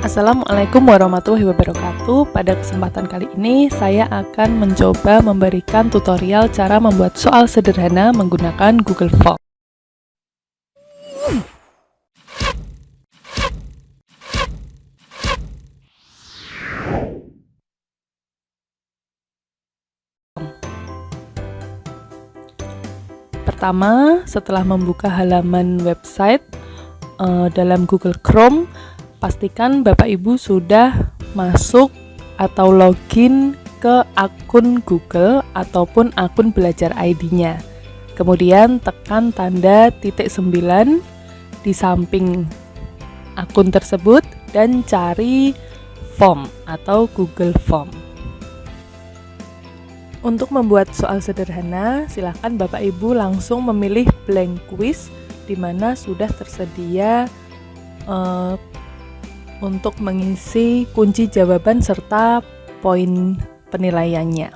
Assalamualaikum warahmatullahi wabarakatuh. Pada kesempatan kali ini saya akan mencoba memberikan tutorial cara membuat soal sederhana menggunakan Google Form. Pertama, setelah membuka halaman website dalam Google Chrome, pastikan Bapak Ibu sudah masuk atau login ke akun Google ataupun akun belajar ID-nya. Kemudian tekan tanda titik 9 di samping akun tersebut dan cari form atau Google Form. Untuk membuat soal sederhana, silakan Bapak Ibu langsung memilih blank quiz di mana sudah tersedia untuk mengisi kunci jawaban serta poin penilaiannya.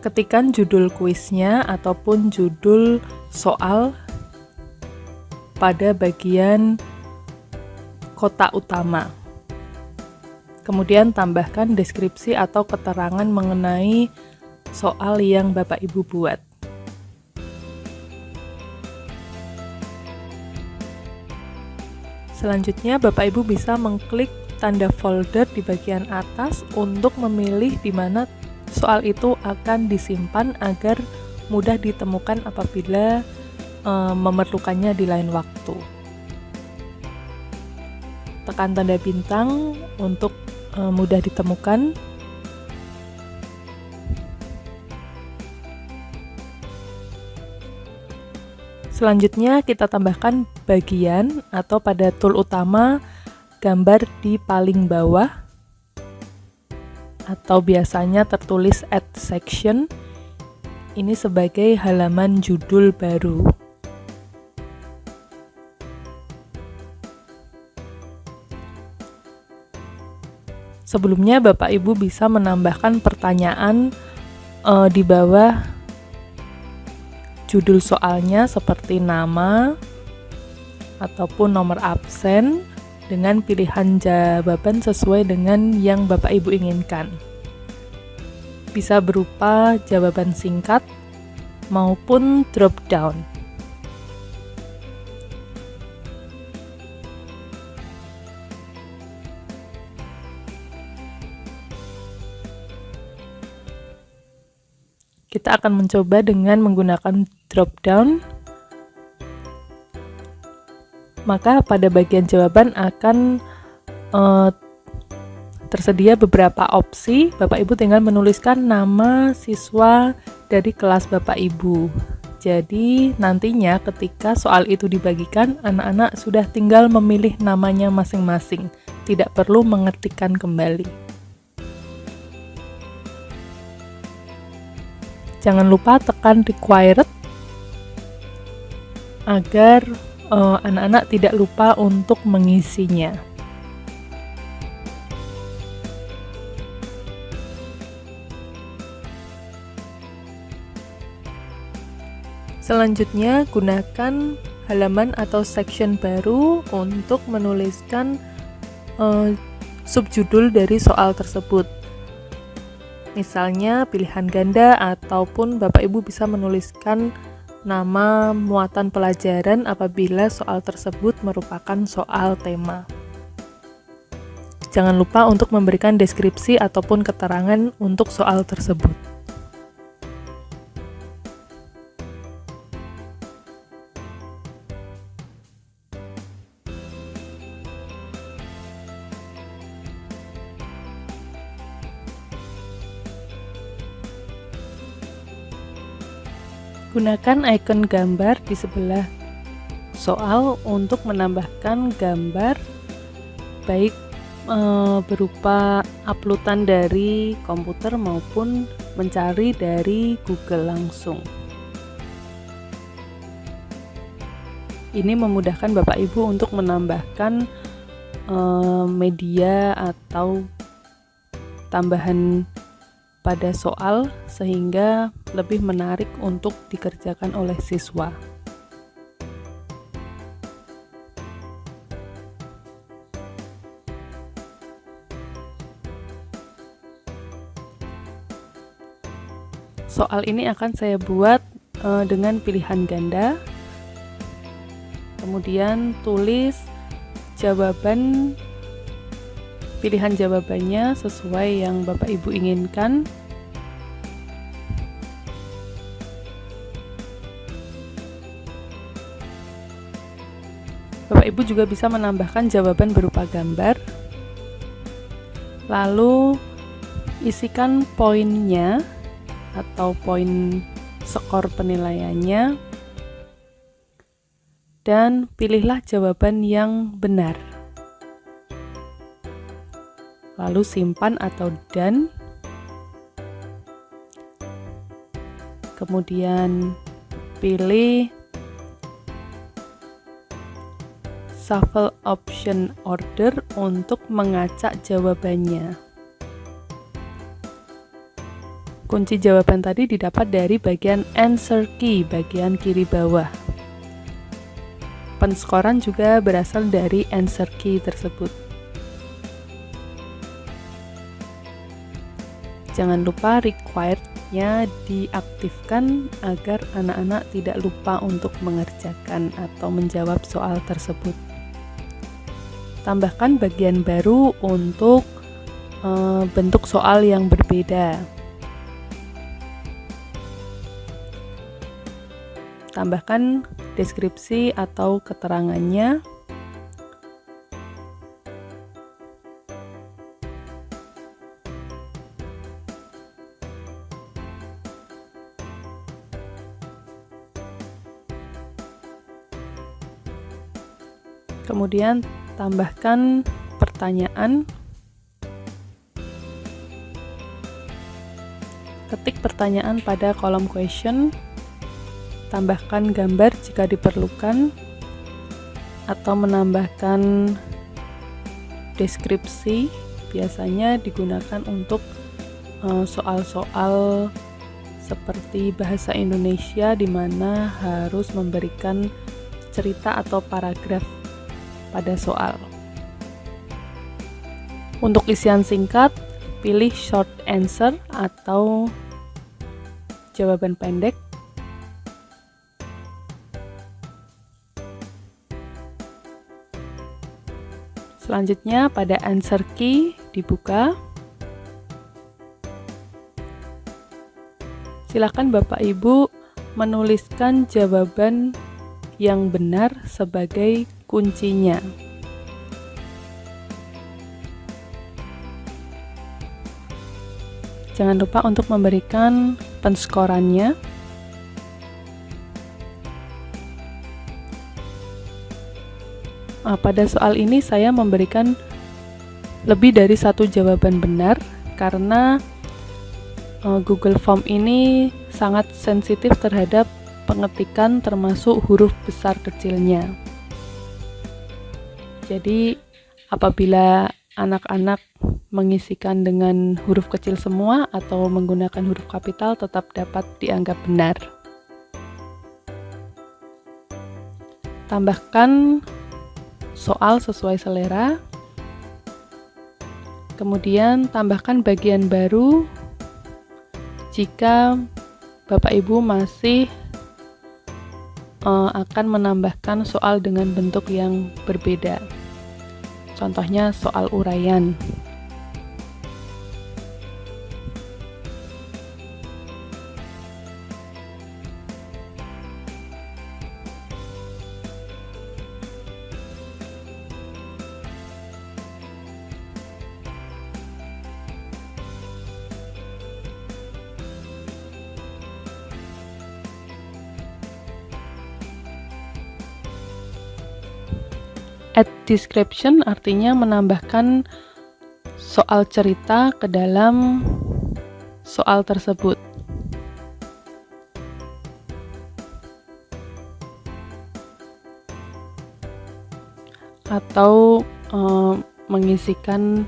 Ketikkan judul kuisnya ataupun judul soal pada bagian kotak utama. Kemudian tambahkan deskripsi atau keterangan mengenai soal yang Bapak Ibu buat. Selanjutnya Bapak Ibu bisa mengklik tanda folder di bagian atas untuk memilih di mana soal itu akan disimpan agar mudah ditemukan apabila memerlukannya di lain waktu. Tekan tanda bintang untuk mudah ditemukan. Selanjutnya kita tambahkan bagian atau pada tool utama gambar di paling bawah atau biasanya tertulis add section. Ini sebagai halaman judul baru. Sebelumnya Bapak Ibu bisa menambahkan pertanyaan di bawah judul soalnya seperti nama ataupun nomor absen dengan pilihan jawaban sesuai dengan yang Bapak Ibu inginkan. Bisa berupa jawaban singkat maupun drop down. Kita akan mencoba dengan menggunakan drop down. Maka pada bagian jawaban akan tersedia beberapa opsi. Bapak Ibu tinggal menuliskan nama siswa dari kelas Bapak Ibu. Jadi nantinya ketika soal itu dibagikan, anak-anak sudah tinggal memilih namanya masing-masing, tidak perlu mengetikkan kembali. Jangan lupa tekan required agar anak-anak tidak lupa untuk mengisinya. Selanjutnya, gunakan halaman atau section baru untuk menuliskan subjudul dari soal tersebut. Misalnya pilihan ganda ataupun Bapak Ibu bisa menuliskan nama muatan pelajaran apabila soal tersebut merupakan soal tema. Jangan lupa untuk memberikan deskripsi ataupun keterangan untuk soal tersebut. Gunakan icon gambar di sebelah soal untuk menambahkan gambar baik berupa uploadan dari komputer maupun mencari dari Google langsung. Ini memudahkan Bapak Ibu untuk menambahkan media atau tambahan pada soal sehingga lebih menarik untuk dikerjakan oleh siswa. Soal ini akan saya buat dengan pilihan ganda. Kemudian tulis jawaban, pilihan jawabannya sesuai yang Bapak Ibu inginkan. Bapak Ibu juga bisa menambahkan jawaban berupa gambar. Lalu isikan poinnya atau poin skor penilaiannya, dan pilihlah jawaban yang benar. Lalu simpan atau done. Kemudian pilih shuffle option order untuk mengacak jawabannya. Kunci jawaban tadi didapat dari bagian answer key, bagian kiri bawah. Penskoran juga berasal dari answer key tersebut. Jangan lupa required-nya diaktifkan agar anak-anak tidak lupa untuk mengerjakan atau menjawab soal tersebut. Tambahkan bagian baru untuk bentuk soal yang berbeda. Tambahkan deskripsi atau keterangannya. Kemudian tambahkan pertanyaan. Ketik pertanyaan pada kolom question. Tambahkan gambar jika diperlukan, atau menambahkan deskripsi. Biasanya digunakan untuk soal-soal seperti bahasa Indonesia di mana harus memberikan cerita atau paragraf pada soal. Untuk isian singkat, pilih short answer atau jawaban pendek. Selanjutnya pada answer key dibuka. Silakan Bapak Ibu menuliskan jawaban yang benar sebagai kuncinya. Jangan lupa untuk memberikan penskorannya. Pada soal ini saya memberikan lebih dari satu jawaban benar karena Google Form ini sangat sensitif terhadap pengetikan termasuk huruf besar kecilnya. Jadi apabila anak-anak mengisikan dengan huruf kecil semua atau menggunakan huruf kapital tetap dapat dianggap benar. Tambahkan soal sesuai selera. Kemudian tambahkan bagian baru jika Bapak Ibu masih akan menambahkan soal dengan bentuk yang berbeda. Contohnya soal uraian. Add description artinya menambahkan soal cerita ke dalam soal tersebut. Atau mengisikan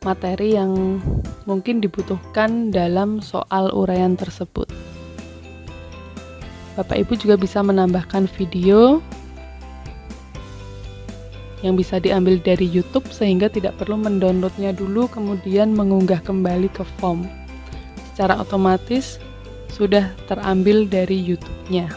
materi yang mungkin dibutuhkan dalam soal uraian tersebut. Bapak Ibu juga bisa menambahkan video yang bisa diambil dari YouTube sehingga tidak perlu mendownloadnya dulu kemudian mengunggah kembali ke form. Secara otomatis sudah terambil dari YouTube-nya.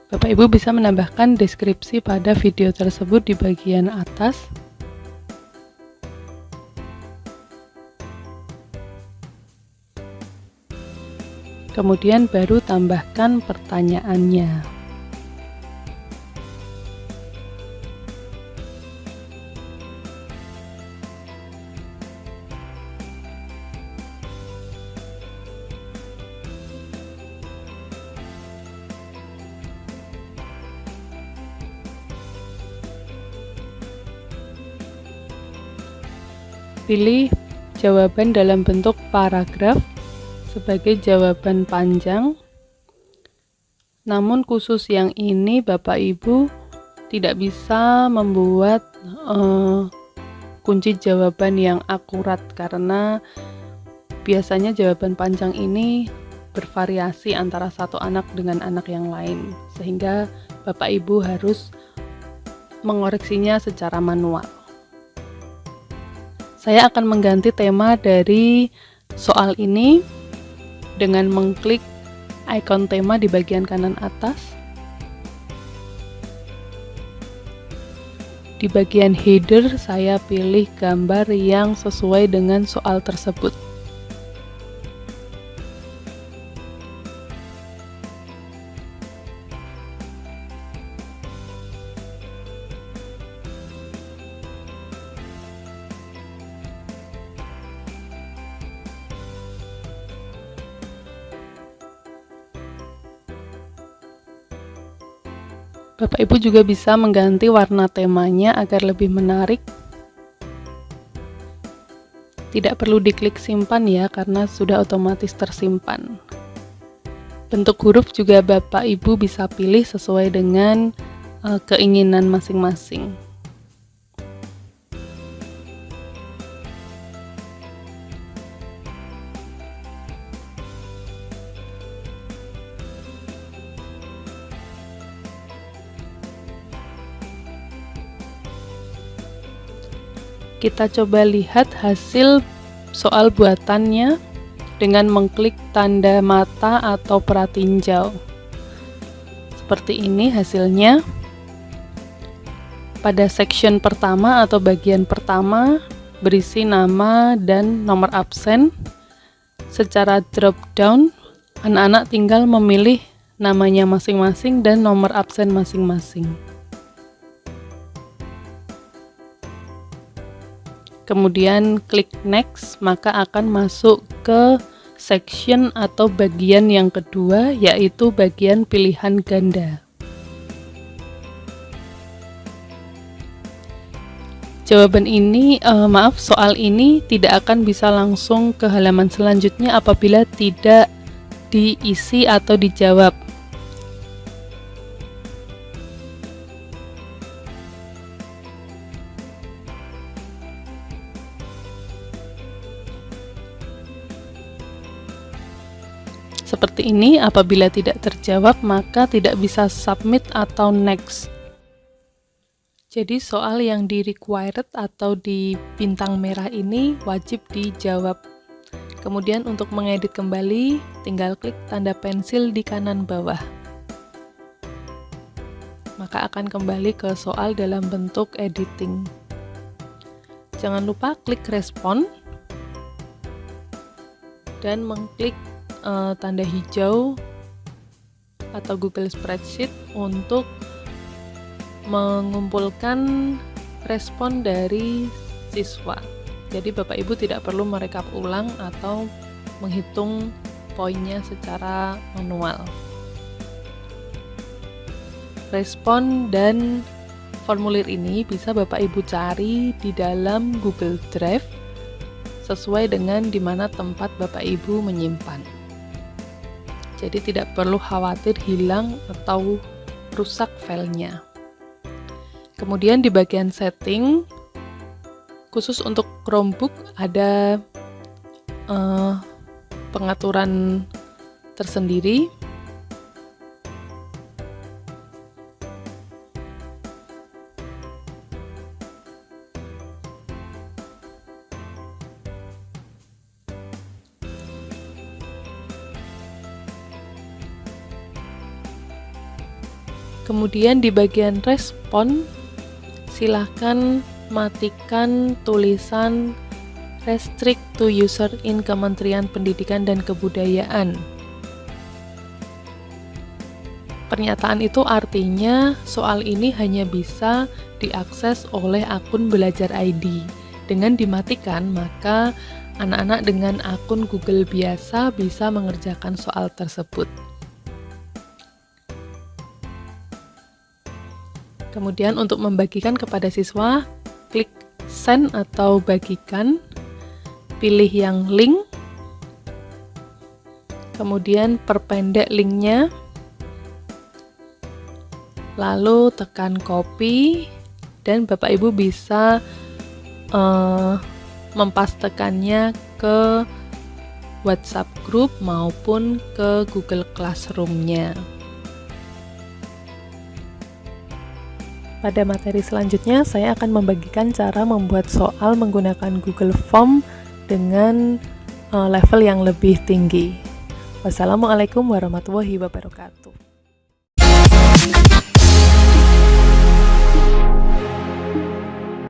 Bapak Ibu bisa menambahkan deskripsi pada video tersebut di bagian atas. Kemudian baru tambahkan pertanyaannya. Pilih jawaban dalam bentuk paragraf sebagai jawaban panjang. Namun khusus yang ini Bapak Ibu tidak bisa membuat kunci jawaban yang akurat, karena biasanya jawaban panjang ini bervariasi antara satu anak dengan anak yang lain, sehingga Bapak Ibu harus mengoreksinya secara manual. Saya akan mengganti tema dari soal ini dengan mengklik ikon tema di bagian kanan atas. Di bagian header, saya pilih gambar yang sesuai dengan soal tersebut. Bapak Ibu juga bisa mengganti warna temanya agar lebih menarik. Tidak perlu diklik simpan ya, karena sudah otomatis tersimpan. Bentuk huruf juga Bapak Ibu bisa pilih sesuai dengan keinginan masing-masing. Kita coba lihat hasil soal buatannya dengan mengklik tanda mata atau pratinjau. Seperti ini hasilnya. Pada section pertama atau bagian pertama berisi nama dan nomor absen. Secara drop down, anak-anak tinggal memilih namanya masing-masing dan nomor absen masing-masing. Kemudian klik next, maka akan masuk ke section atau bagian yang kedua, yaitu bagian pilihan ganda. Soal ini tidak akan bisa langsung ke halaman selanjutnya apabila tidak diisi atau dijawab. Seperti ini, apabila tidak terjawab maka tidak bisa submit atau next. Jadi soal yang di required atau di bintang merah ini wajib dijawab. Kemudian untuk mengedit kembali, tinggal klik tanda pensil di kanan bawah. Maka akan kembali ke soal dalam bentuk editing. Jangan lupa klik respon dan mengklik tanda hijau atau Google Spreadsheet untuk mengumpulkan respon dari siswa. Jadi Bapak Ibu tidak perlu merekap ulang atau menghitung poinnya secara manual. Respon dan formulir ini bisa Bapak Ibu cari di dalam Google Drive sesuai dengan di mana tempat Bapak Ibu menyimpan. Jadi tidak perlu khawatir hilang atau rusak filenya. Kemudian di bagian setting, khusus untuk Chromebook ada pengaturan tersendiri. Kemudian di bagian respon, silahkan matikan tulisan restrict to user in Kementerian Pendidikan dan Kebudayaan. Pernyataan itu artinya soal ini hanya bisa diakses oleh akun Belajar ID. Dengan dimatikan, maka anak-anak dengan akun Google biasa bisa mengerjakan soal tersebut. Kemudian untuk membagikan kepada siswa, klik send atau bagikan, pilih yang link, kemudian perpendek linknya, lalu tekan copy, dan Bapak Ibu bisa mempastekannya ke WhatsApp group maupun ke Google Classroom-nya. Pada materi selanjutnya, saya akan membagikan cara membuat soal menggunakan Google Form dengan level yang lebih tinggi. Wassalamualaikum warahmatullahi wabarakatuh.